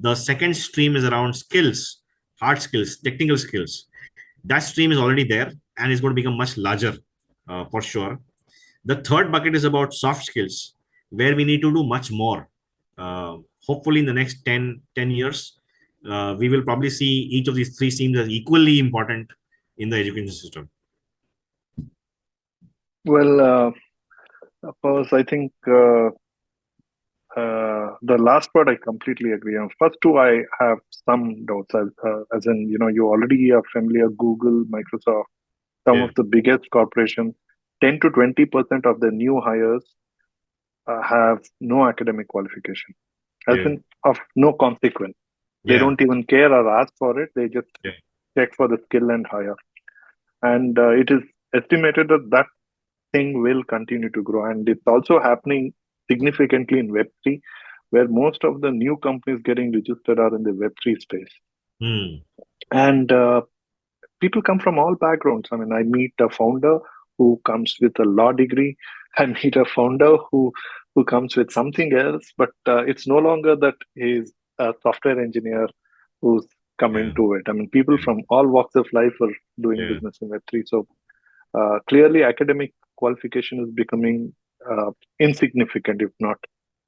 S2: the second stream is around skills, hard skills, technical skills. That stream is already there and is going to become much larger, for sure. The third bucket is about soft skills, where we need to do much more. Hopefully, in the next 10 years, we will probably see each of these three streams as equally important in the education system.
S1: Well, Pawas, I think the last part I completely agree on. First two, I have some doubts. As in, you already are familiar. Google, Microsoft, some
S2: Yeah,
S1: of the biggest corporations, 10 to 20% of the new hires have no academic qualification, as
S2: yeah,
S1: in of no consequence. They
S2: yeah,
S1: don't even care or ask for it. They just
S2: yeah.
S1: check for the skill and hire. And it is estimated that that thing will continue to grow. And it's also happening significantly in Web3, where most of the new companies getting registered are in the Web3 space.
S2: Hmm.
S1: And people come from all backgrounds. I mean, I meet a founder who comes with a law degree. I meet a founder who comes with something else, but it's no longer that he's a software engineer who's come
S2: Yeah,
S1: into it. I mean, people
S2: yeah,
S1: from all walks of life are doing
S2: yeah.
S1: business in Web3. So clearly, academic qualification is becoming insignificant, if not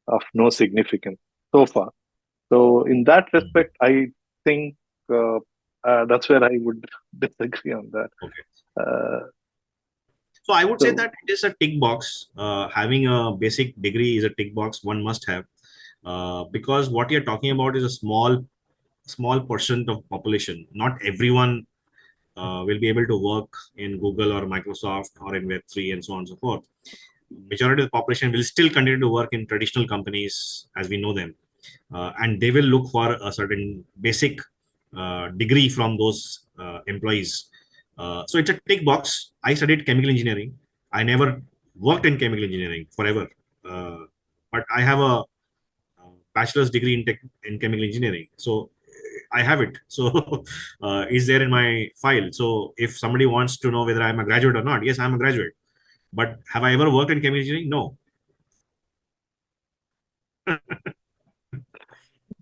S1: of no significance so far. So, in that
S2: Hmm.
S1: respect, I think that's where I would disagree on that.
S2: Okay.
S1: Uh,
S2: So I would say
S1: so,
S2: that it is a tick box. Having a basic degree is a tick box one must have, because what you're talking about is a small percent of population. Not everyone will be able to work in Google or Microsoft or in Web3 and so on and so forth. Majority of the population will still continue to work in traditional companies as we know them, and they will look for a certain basic degree from those employees. So it's a tick box. I studied chemical engineering. I never worked in chemical engineering forever, uh, but I have a bachelor's degree in chemical engineering. So I have it. So is there in my file. So if somebody wants to know whether I'm a graduate or not, yes, I'm a graduate. But have I ever worked in chemical engineering? No.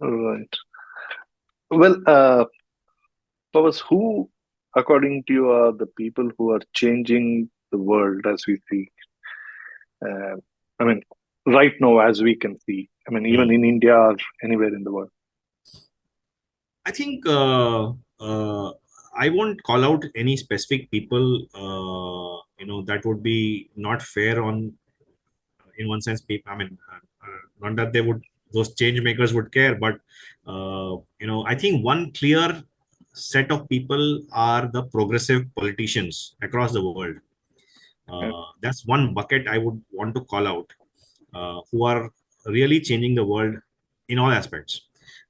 S1: right. Well, Pawas, who, according to you, are the people who are changing the world as we see? Uh, I mean, right now, as we can see. I mean, even
S2: Hmm.
S1: in India or anywhere in the world.
S2: I think I won't call out any specific people. That would be not fair on, in one sense. People, I mean, not that they would, those change makers would care, but I think one clear set of people are the progressive politicians across the world. That's one bucket I would want to call out, who are really changing the world in all aspects.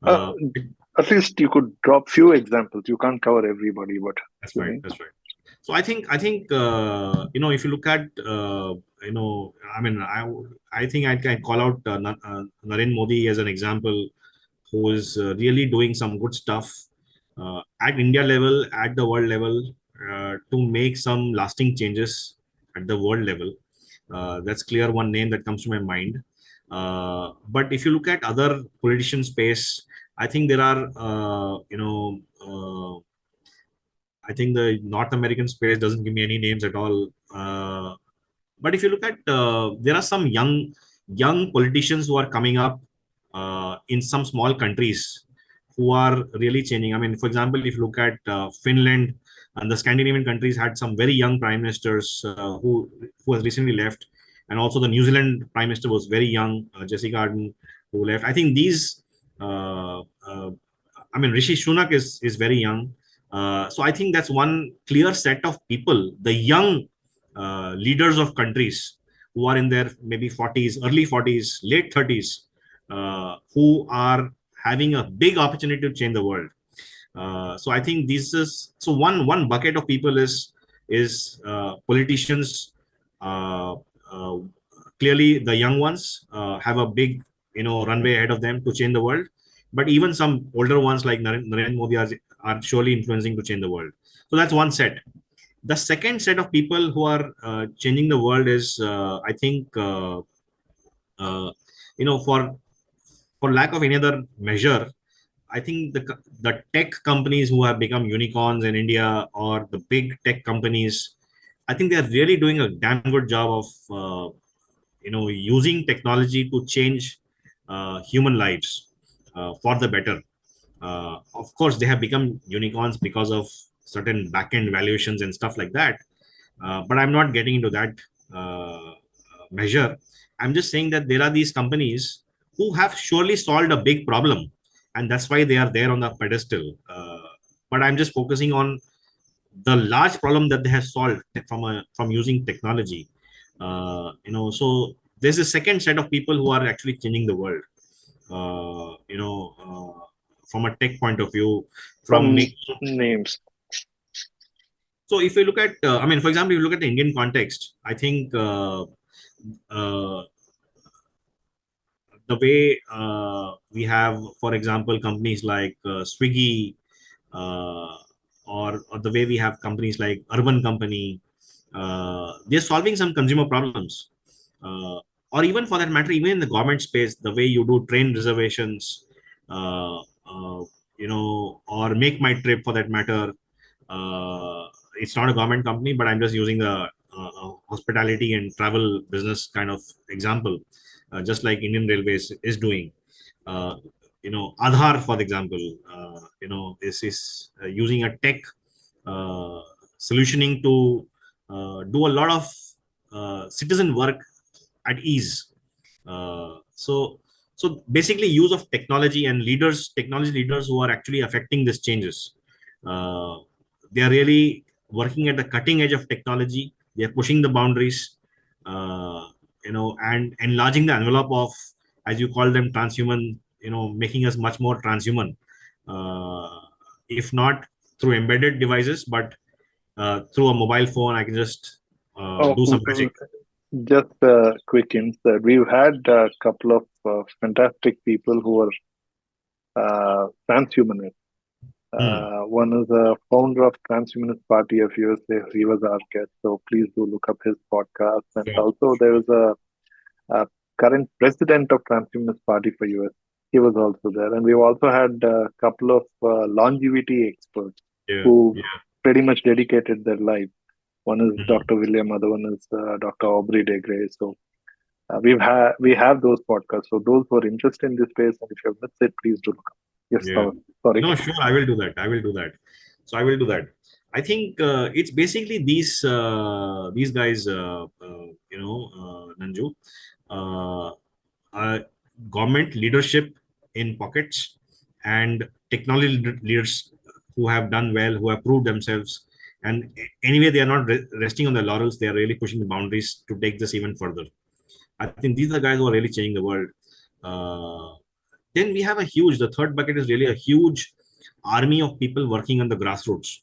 S1: Uh,
S2: Uh,
S1: at least you could drop few examples. You can't cover everybody, but
S2: That's
S1: you
S2: right.
S1: mean.
S2: That's right. So I think if you look at I mean I think I can call out Narendra Modi as an example, who is really doing some good stuff at India level, at the world level, to make some lasting changes at the world level. That's clear. One name that comes to my mind. But if you look at other politician space, I think there are I think the North American space doesn't give me any names at all. But if you look at, there are some young politicians who are coming up in some small countries who are really changing. I mean, for example, if you look at Finland and the Scandinavian countries had some very young prime ministers who has recently left, and also the New Zealand prime minister was very young, Jessica Ardern, who left. I think these. I mean, Rishi Sunak is very young. So I think that's one clear set of people, the young leaders of countries who are in their maybe 40s, early 40s, late 30s, who are having a big opportunity to change the world. So I think this is so one bucket of people is politicians. Uh, uh, Clearly, the young ones have a big runway ahead of them to change the world. But even some older ones like Narendra Modi are surely influencing to change the world. So that's one set. The second set of people who are changing the world is, I think, uh, for lack of any other measure, I think the tech companies who have become unicorns in India, or the big tech companies, I think they are really doing a damn good job of using technology to change human lives for the better. Of course, they have become unicorns because of certain back-end valuations and stuff like that. But I'm not getting into that measure. I'm just saying that there are these companies who have surely solved a big problem, and that's why they are there on the pedestal. But I'm just focusing on the large problem that they have solved from using technology. So there's a second set of people who are actually changing the world. From a tech point of view, from
S1: Some
S2: making.
S1: names.
S2: So if you look at, I mean, for example, if you look at the Indian context, I think uh, the way we have, for example, companies like Swiggy, uh, or the way we have companies like Urban Company, they're solving some consumer problems. Uh, or even for that matter, even in the government space, the way you do train reservations, uh, uh, or Make My Trip for that matter. Uh, it's not a government company, but I'm just using the hospitality and travel business kind of example, just like Indian Railways is doing. Uh, Aadhaar, for example, is using a tech uh, solutioning to do a lot of citizen work at ease. So basically, use of technology and technology leaders who are actually affecting these changes. Uh, they are really working at the cutting edge of technology. They are pushing the boundaries, and enlarging the envelope of, as you call them, transhuman. Making us much more transhuman, uh, if not through embedded devices, but through a mobile phone. I can just
S1: Oh,
S2: do some magic.
S1: just a quick insert. We've had a couple of fantastic people who are transhumanists.
S2: Hmm.
S1: One is a founder of Transhumanist Party of USA. He was our guest, so please do look up his podcast. And
S2: Sure.
S1: also, there is a current president of Transhumanist Party for US. He was also there, and we've also had a couple of longevity experts
S2: Yeah.
S1: who
S2: Yeah.
S1: pretty much dedicated their life. One is
S2: Mhm.
S1: Dr. William, other one is Dr. Aubrey de Grey. So we have those podcasts. So those who are interested in this space, and if you have missed it, please do look up. Yes,
S2: Yeah.
S1: sorry.
S2: No, sure. I will do that. I will do that. So I will do that. I think it's basically these guys, Nanju, uh, government leadership in pockets and technology leaders who have done well, who have proved themselves. And anyway, they are not resting on their laurels. They are really pushing the boundaries to take this even further. I think these are the guys who are really changing the world. Uh, then we have the third bucket is really a huge army of people working on the grassroots.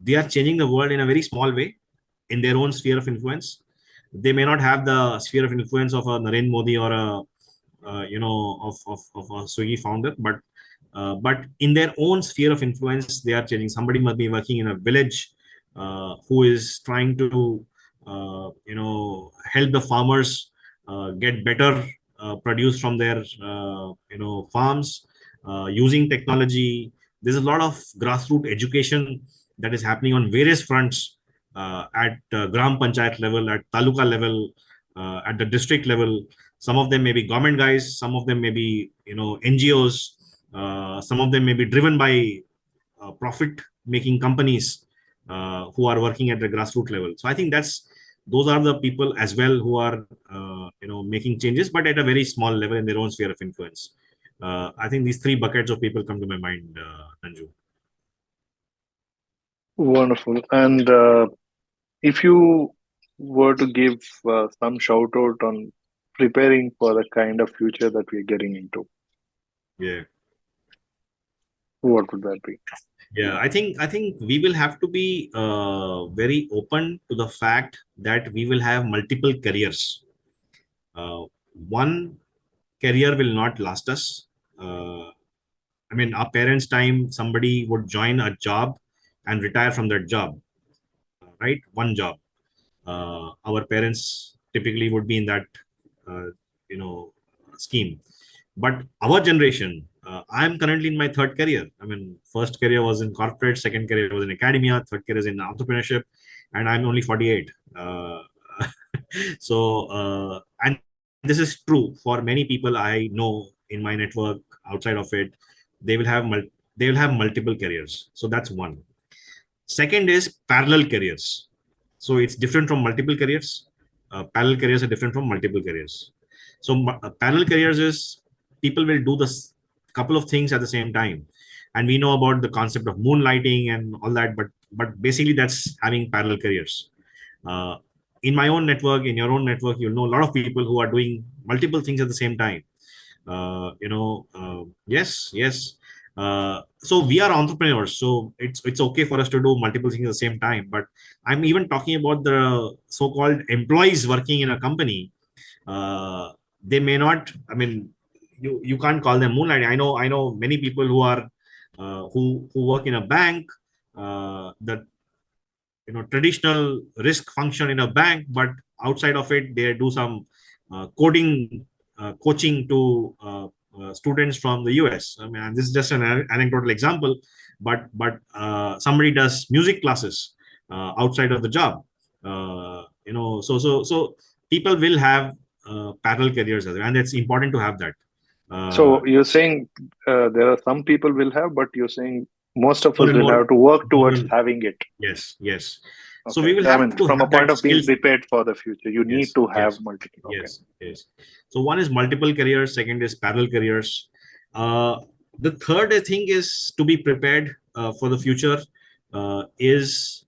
S2: They are changing the world in a very small way in their own sphere of influence. They may not have the sphere of influence of a Narendra Modi or of a Swiggy founder, but in their own sphere of influence, they are changing. Somebody must be working in a village who is trying to help the farmers get better produce from their farms using technology. There's a lot of grassroots education that is happening on various fronts at gram panchayat level, at taluka level, at the district level. Some of them may be government guys, some of them may be NGOs, some of them may be driven by profit making companies who are working at the grassroots level. So I think those are the people as well who are making changes, but at a very small level in their own sphere of influence. I think these three buckets of people come to my mind, Nanju.
S1: Wonderful. And if you were to give some shout out on preparing for the kind of future that we're getting into,
S2: Yeah.
S1: what would that be?
S2: Yeah, I think we will have to be very open to the fact that we will have multiple careers. One career will not last us. I mean, our parents' time, somebody would join a job and retire from that job, right? One job. Our parents typically would be in that, uh, you know, scheme. But our generation, I'm currently in my third career. I mean, first career was in corporate, second career was in academia, third career is in entrepreneurship, and I'm only 48. And this is true for many people I know in my network outside of it. They will have they will have multiple careers. So that's one. Second is parallel careers. So it's different from multiple careers. Parallel careers are different from multiple careers. So parallel careers is people will do this couple of things at the same time, and we know about the concept of moonlighting and all that. But basically, that's having parallel careers. Uh, in my own network, in your own network, you'll know a lot of people who are doing multiple things at the same time. Yes. So we are entrepreneurs, so it's okay for us to do multiple things at the same time. But I'm even talking about the so-called employees working in a company. They may not. I mean, you can't call them moonlighting. I know many people who are who work in a bank. That traditional risk function in a bank, but outside of it they do some coding coaching to students from the US. I mean, this is just an anecdotal example, but somebody does music classes outside of the job. So people will have parallel careers as well, and it's important to have that. uh,
S1: So you're saying there are some people will have, but you're saying most of
S2: More
S1: us
S2: and
S1: will
S2: more,
S1: have to work
S2: more
S1: towards
S2: and
S1: having it.
S2: yes. So
S1: Okay.
S2: we will
S1: I
S2: have
S1: mean,
S2: to
S1: from a
S2: have
S1: point
S2: that
S1: of being
S2: skills.
S1: prepared for the future, you need
S2: Yes,
S1: to have
S2: yes,
S1: multiple. Okay.
S2: yes. So one is multiple careers, second is parallel careers. Uh, the third, I think, is to be prepared for the future. Is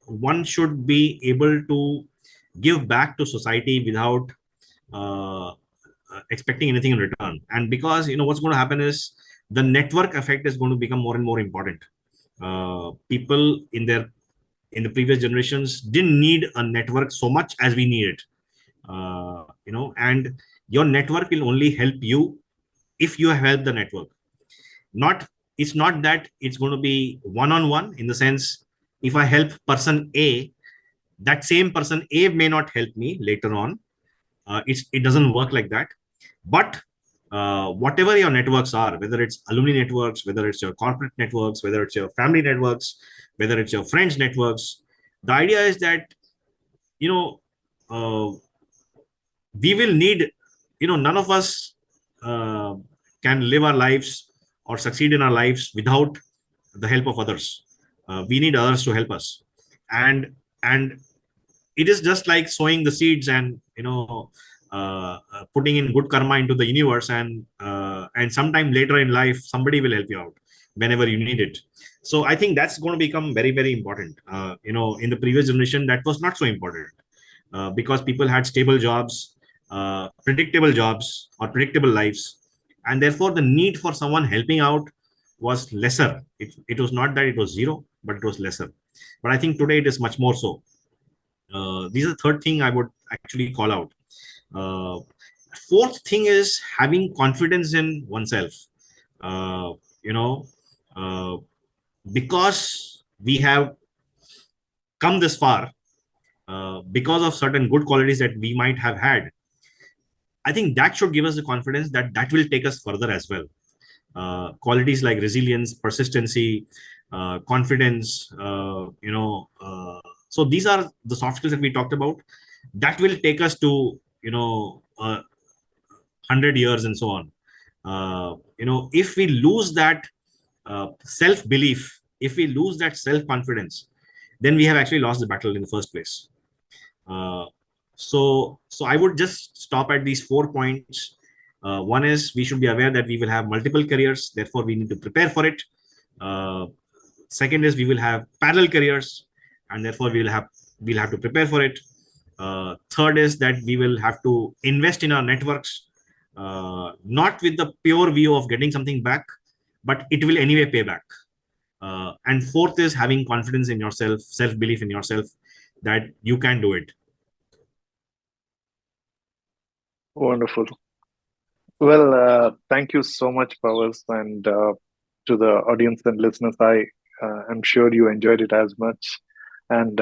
S2: one should be able to give back to society without uh, expecting anything in return. And because what's going to happen is the network effect is going to become more and more important. People in the previous generations didn't need a network so much as we need it. And your network will only help you if you help the network. Not It's not that it's going to be one on one, in the sense, if I help person A, that same person A may not help me later on. It doesn't work like that. But whatever your networks are, whether it's alumni networks, whether it's your corporate networks, whether it's your family networks, whether it's your friends networks, the idea is that you know uh, we will need none of us uh, can live our lives or succeed in our lives without the help of others. We need others to help us, and it is just like sowing the seeds and putting in good karma into the universe, and sometime later in life somebody will help you out whenever you need it. So I think that's going to become very, very important. In the previous generation that was not so important, because people had stable jobs, predictable jobs or predictable lives, and therefore the need for someone helping out was lesser. It was not that it was zero, but it was lesser. But I think today it is much more so. These are the third thing I would actually call out. Uh, Fourth thing is having confidence in oneself. Uh, you know, uh, because we have come this far, because of certain good qualities that we might have had, I think that should give us the confidence that that will take us further as well. Qualities like resilience, persistency, confidence, so these are the soft skills that we talked about. That will take us to 100 years and so on. If we lose that self belief, if we lose that self confidence, then we have actually lost the battle in the first place. Uh, so I would just stop at these 4 points. One is we should be aware that we will have multiple careers, therefore we need to prepare for it. Uh, Second is we will have parallel careers, and therefore we'll have to prepare for it. Third is that we will have to invest in our networks, not with the pure view of getting something back, but it will anyway pay back. And fourth is having confidence in yourself, self belief in yourself, that you can do it.
S1: Wonderful. Well, thank you so much, Pawas, and to the audience and listeners. I'm sure you enjoyed it as much. And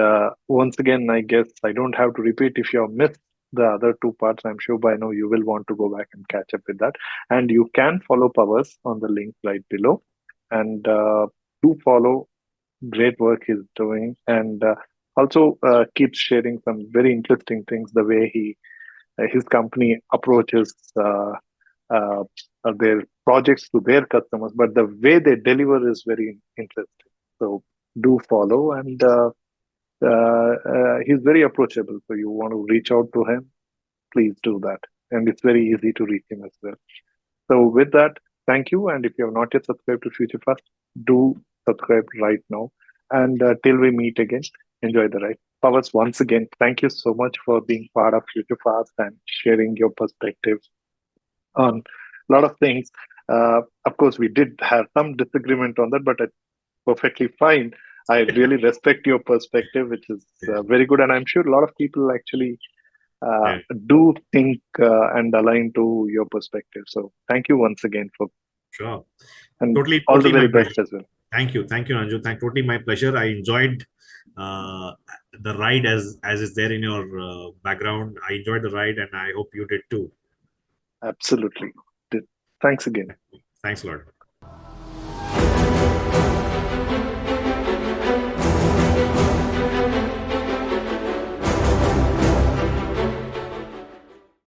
S1: once again, I guess I don't have to repeat. If you have missed the other two parts, I'm sure by now you will want to go back and catch up with that. And you can follow Pawas on the link right below. And do follow great work he's doing. And also keeps sharing some very interesting things, the way his company approaches uh, their projects to their customers, but the way they deliver is very interesting. So do follow, and he's very approachable. So you want to reach out to him, please do that, and it's very easy to reach him as well. So with that, thank you, and if you have not yet subscribed to Future Fast, do subscribe right now. And till we meet again, enjoy the ride. Pawas, once again, thank you so much for being part of Future Fast and sharing your perspective on a lot of things. Of course, we did have some disagreement on that, but it's perfectly fine. I really respect your perspective, which is very good. And I'm sure a lot of people actually
S2: Yeah.
S1: do think and align to your perspective. So thank you once again for,
S2: Sure.
S1: and
S2: Totally,
S1: all the
S2: totally my
S1: very
S2: pleasure.
S1: best as well.
S2: Thank you, Anju. Totally my pleasure. I enjoyed uh, the ride as is there in your background. I enjoyed the ride, and I hope you did too.
S1: Absolutely. Thanks again.
S2: Thanks a lot.